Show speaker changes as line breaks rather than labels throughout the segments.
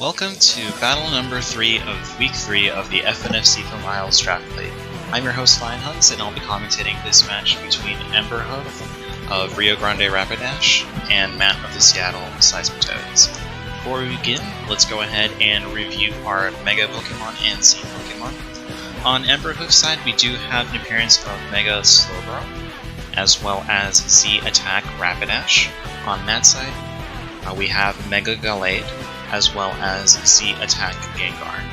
Welcome to battle number 3 of week 3 of the FNF Seafoam Isles draft plate. I'm your host Lionhuns, and I'll be commentating this match between Emberhoof of Rio Grande Rapidash and Matt of the Seattle Seismitoads. Before we begin, let's go ahead and review our Mega Pokemon and Sea Pokemon. On Emberhoof's side, we do have an appearance of Mega Slowbro, as well as Z Attack Rapidash. On Matt's side, we have Mega Gallade, as well as Z Attack Gengar.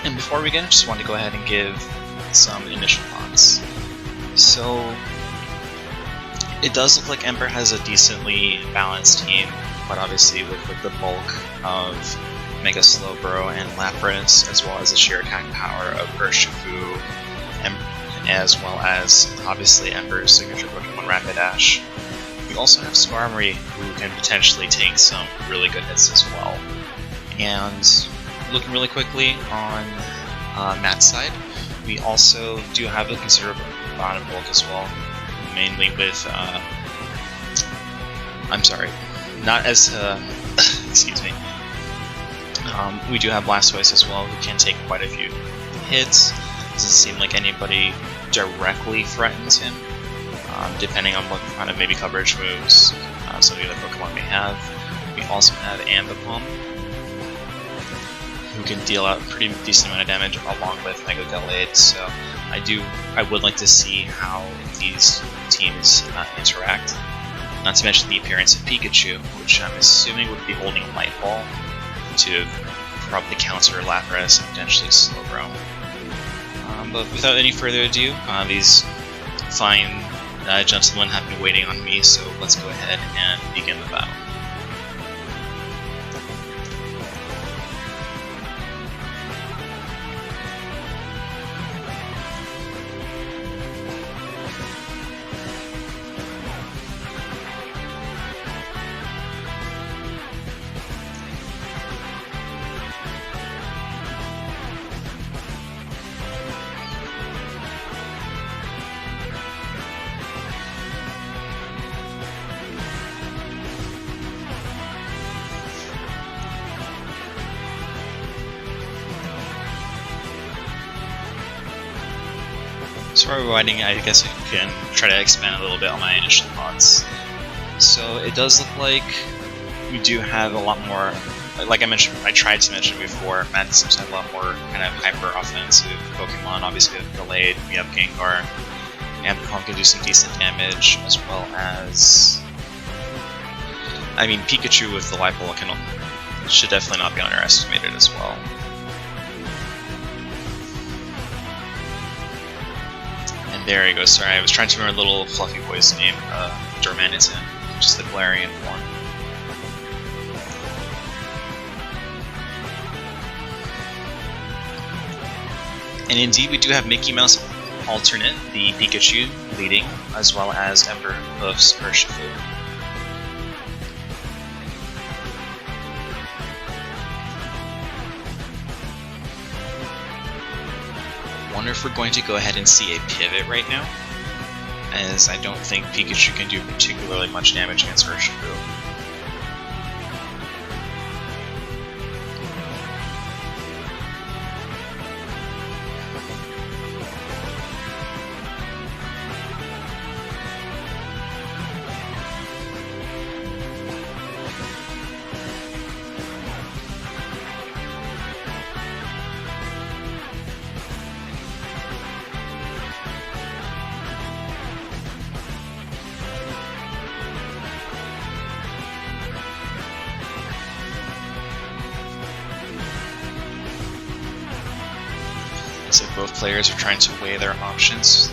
And before we begin, I just wanted to go ahead and give some initial thoughts. So, it does look like Ember has a decently balanced team, but obviously with the bulk of Mega Slowbro and Lapras, as well as the sheer attack power of Urshifu, as well as obviously Ember's signature Pokemon Rapidash. We also have Skarmory, who can potentially take some really good hits as well. And looking really quickly on Matt's side, we also do have a considerable amount of bulk as well, mainly with, excuse me. We do have Blastoise as well, who can take quite a few hits. Doesn't seem like anybody directly threatens him, depending on what kind of maybe coverage moves some of the other Pokemon may have. We also have Ambipom, who can deal out a pretty decent amount of damage along with Mega Gallade, so I would like to see how these teams interact. Not to mention the appearance of Pikachu, which I'm assuming would be holding a Light Ball to probably counter Lapras and potentially Slowbro. But without any further ado, these fine gentlemen have been waiting on me, so let's go ahead and begin the battle. So while we're writing, I guess I can try to expand a little bit on my initial thoughts. So it does look like we do have a lot more, like I mentioned, I tried to mention before, Matt seems to have a lot more kind of hyper-offensive Pokemon. Obviously we have Gallade, we have Gengar, Ambipom can do some decent damage, as well as, I mean, Pikachu with the Light Ball should definitely not be underestimated as well. There he goes. Sorry, I was trying to remember a little fluffy boy's name, Dormanitan, which is the Galarian form. And indeed, we do have Mickey Mouse alternate, the Pikachu leading, as well as Emberhoof's Urshifu. I wonder if we're going to go ahead and see a pivot right now, as I don't think Pikachu can do particularly much damage against Urshifu. So both players are trying to weigh their options.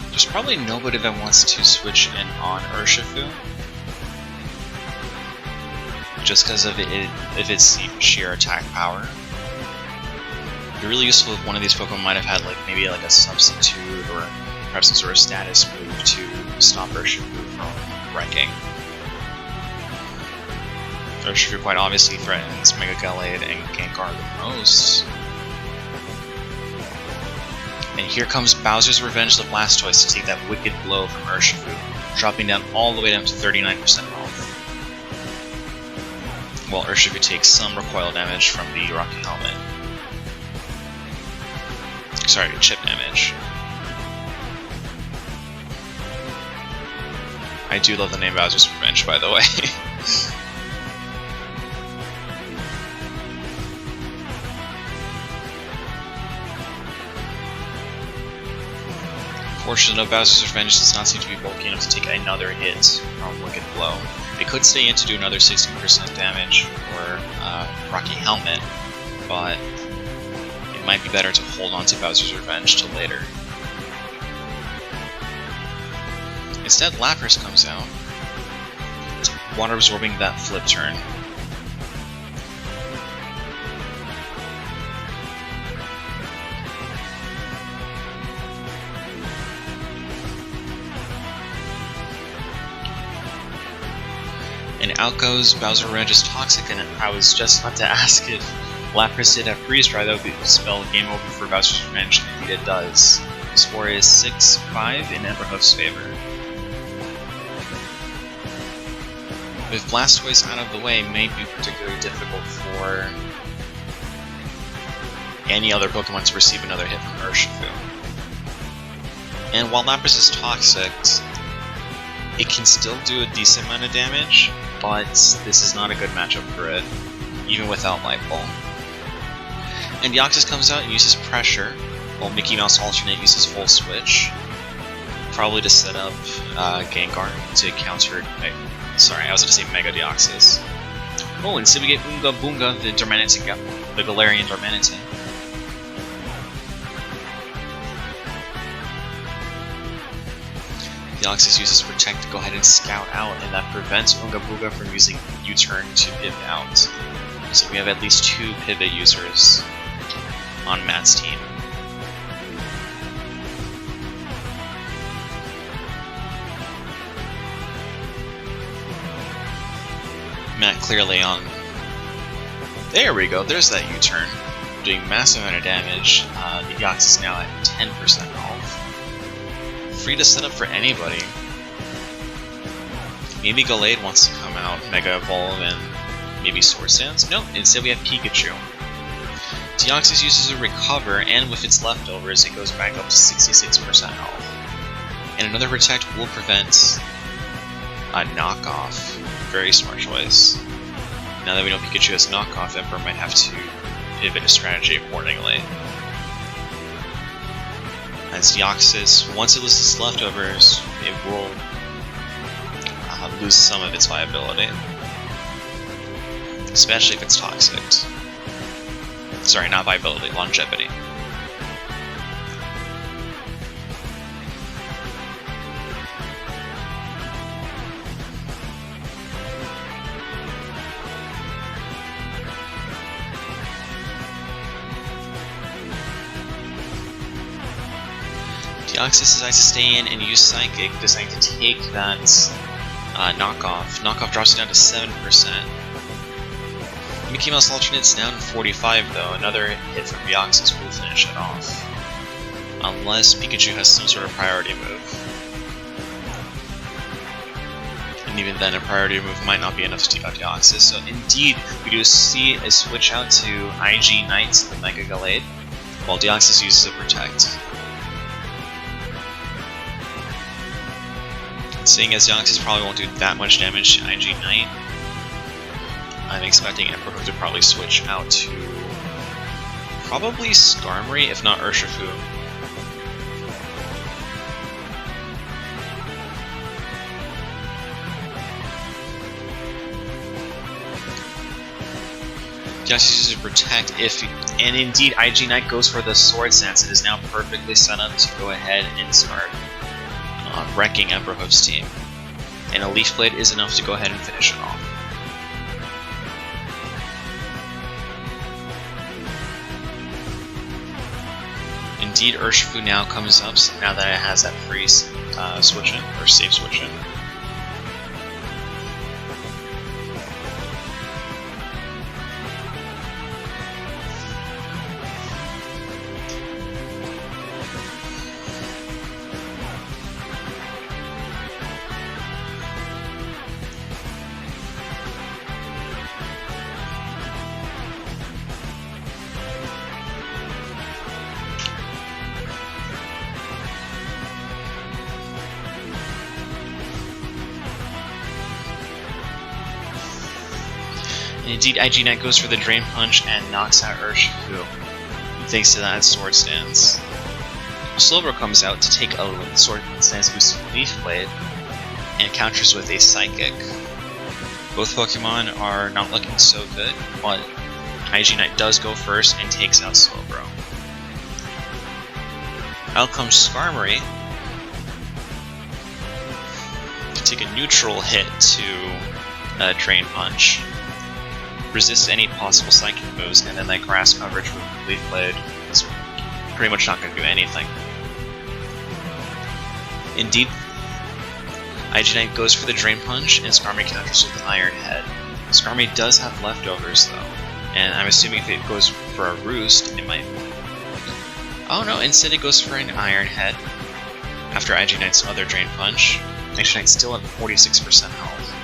There's probably nobody that wants to switch in on Urshifu, just because of its sheer attack power. It'd be really useful if one of these Pokemon might have had maybe a substitute or perhaps some sort of status move to stop Urshifu from wrecking. Urshifu quite obviously threatens Mega Gallade and Gengar the most. And here comes Bowser's Revenge the Blastoise to take that wicked blow from Urshifu, dropping down all the way down to 39% health. While Urshifu takes some recoil damage from the Rocky Helmet. Sorry, chip damage. I do love the name Bowser's Revenge, by the way. Fortunately, Bowser's Revenge does not seem to be bulky enough to take another hit from Wicked Blow. It could stay in to do another 16% damage for Rocky Helmet, but it might be better to hold on to Bowser's Revenge till later. Instead, Lapras comes out, water absorbing that flip turn. And out goes Bowser Revenge's Toxic, and I was just about to ask if Lapras did have Freeze Dry, that would spell game over for Bowser's Revenge, and indeed it does. The score is 6-5 in Emberhoof's favor. With Blastoise out of the way, may be particularly difficult for any other Pokemon to receive another hit from Urshifu. And while Lapras is Toxic, it can still do a decent amount of damage, but this is not a good matchup for it, even without Light Ball. And Deoxys comes out and uses Pressure, while Mickey Mouse Alternate uses Full Switch, probably to set up Gengar to counter. Sorry, I was going to say Mega Deoxys. Oh, instead we get Oonga Boonga, the Galarian Darmanitan. Deoxys uses Protect to go ahead and scout out, and that prevents Oonga Boonga from using U-turn to pivot out. So we have at least 2 pivot users on Matt's team. Matt clearly on... There we go, there's that U-turn. Doing massive amount of damage. The Deoxys is now at 10% health. Free to set up for anybody. Maybe Gallade wants to come out, Mega Evolve, and maybe Swords Dance? No, instead we have Pikachu. Deoxys uses a Recover, and with its leftovers, it goes back up to 66% health. And another Protect will prevent a Knockoff. Very smart choice. Now that we know Pikachu has Knockoff, Emperor might have to pivot his strategy accordingly. As Deoxys, once it loses its leftovers, it will lose some of its viability. Especially if it's Toxic. Sorry, not viability, longevity. Deoxys decides to stay in and use Psychic, deciding to take that Knockoff. Knockoff drops it down to 7%. Mickey Mouse Alternate's down to 45 though. Another hit from Deoxys will finish it off. Unless Pikachu has some sort of priority move. And even then, a priority move might not be enough to take out Deoxys. So indeed, we do see a switch out to IG Knight, the Mega Gallade, while Deoxys uses a Protect. Seeing as Deoxys probably won't do that much damage to IG Knight, I'm expecting Emperor to probably switch out to probably Skarmory, if not Urshifu. Deoxys uses Protect and indeed IG Knight goes for the Swords Dance. It is now perfectly set up to go ahead and start wrecking Emberhoof's team. And a Leaf Blade is enough to go ahead and finish it off. Indeed, Urshifu now comes up, so now that it has that free switch in, or safe switch in. Indeed, IG Knight goes for the Drain Punch and knocks out Urshifu, thanks to that Sword Stance. Slowbro comes out to take a Sword Stance boost with Leaf Blade, and counters with a Psychic. Both Pokemon are not looking so good, but IG Knight does go first and takes out Slowbro. Out comes Skarmory to take a neutral hit to a Drain Punch, resist any possible Psychic moves, and then that Grass coverage with Leaf Blade is pretty much not going to do anything. Indeed, IG Knight goes for the Drain Punch, and Skarmory counters with Iron Head. Skarmory does have leftovers though, and I'm assuming if it goes for a Roost, it might... Oh no, instead it goes for an Iron Head after IG Knight's other Drain Punch. IG Knight's still at 46% health.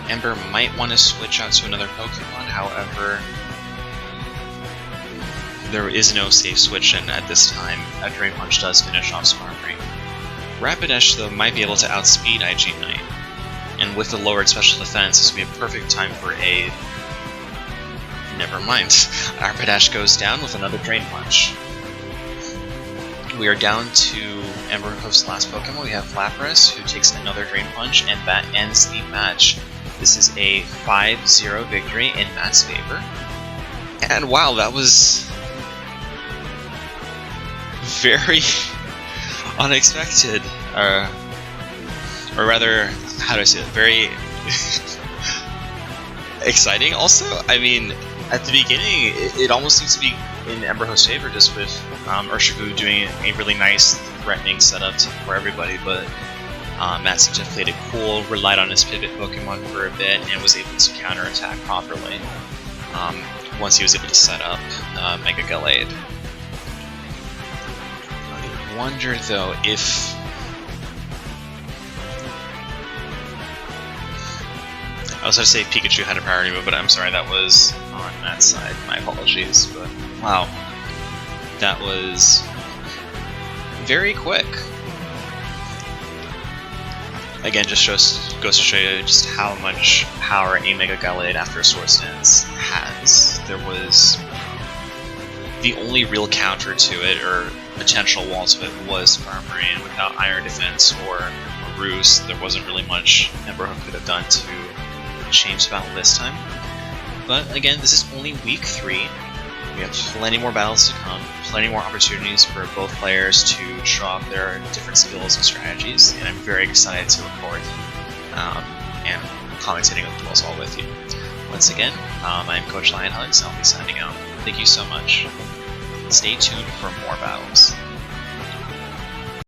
Ember might want to switch out to another Pokemon, however, there is no safe switch in at this time. A Drain Punch does finish off Skarmory. Rapidash, though, might be able to outspeed IG Knight, and with the lowered special defense, this would be a perfect time for a... Never mind. Rapidash goes down with another Drain Punch. We are down to Emberhoof's last Pokemon. We have Lapras, who takes another Drain Punch, and that ends the match. This is a 5-0 victory in Matt's favor. And wow, that was very unexpected. Or rather, how do I say it? Very exciting also. I mean, at the beginning, it almost seems to be in Emberhoof's favor, just with Urshifu doing a really nice, threatening setup for everybody, but Matt seemed to have played it cool, relied on his pivot Pokemon for a bit, and was able to counterattack properly once he was able to set up Mega Gallade. I wonder, though, if... I was going to say Pikachu had a priority move, but I'm sorry, that was on Matt's side. My apologies, but wow. That was very quick. Again, just goes to show you just how much power a Mega Gallade after a Sword Stance has. There was... the only real counter to it, or potential wall to it, was Skarmory, and without Iron Defense or a Roost, there wasn't really much Emberhoof could have done to change the battle this time. But again, this is only week 3. We have plenty more battles to come, plenty more opportunities for both players to show off their different skills and strategies, and I'm very excited to record and commentating on the duels all with you. Once again, I'm Coach Lionhugs, and I'll be signing out. Thank you so much. Stay tuned for more battles.